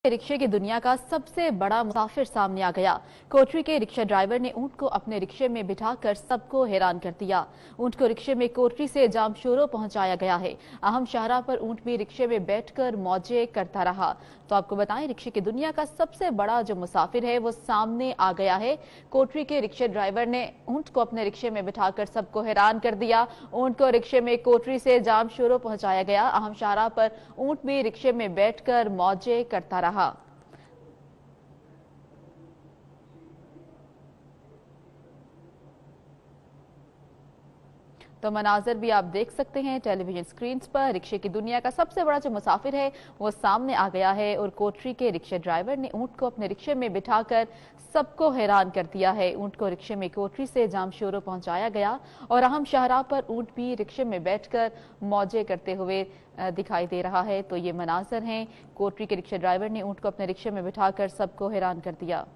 रिक्शे की दुनिया का सबसे बड़ा मुसाफिर सामने आ गया। कोटरी के रिक्शा ड्राइवर ने ऊंट को अपने रिक्शे में बिठाकर सबको हैरान कर दिया। ऊंट को रिक्शे में कोटरी से जामशोरो पहुंचाया गया है। अहम शाहरा पर ऊंट भी रिक्शे में बैठकर मौजे करता रहा। तो आपको बताएं, रिक्शे की दुनिया का सबसे बड़ा जो मुसाफिर है वो सामने आ गया है। कोटरी के रिक्शा ड्राइवर ने ऊंट को अपने रिक्शे में बिठाकर सबको हैरान कर दिया। ऊंट को रिक्शे में कोटरी से जामशोरो पहुंचाया गया। अहम शाहरा पर ऊंट भी रिक्शे में बैठकर मौजे करता रहा। तो मनाजर भी आप देख सकते हैं टेलीविजन स्क्रीन पर। रिक्शे की दुनिया का सबसे बड़ा जो मुसाफिर है वो सामने आ गया है और कोटरी के रिक्शा ड्राइवर ने ऊंट को अपने रिक्शे में बिठाकर सबको हैरान कर दिया है। ऊंट को रिक्शे में कोटरी से जामशोरो पहुंचाया गया और अहम शाहरा पर ऊंट भी रिक्शे में बैठकर मौजे करते हुए दिखाई दे रहा है। तो ये मनाजर हैं, कोटरी के रिक्शा ड्राइवर ने ऊंट को अपने रिक्शे में बिठाकर सबको हैरान कर दिया।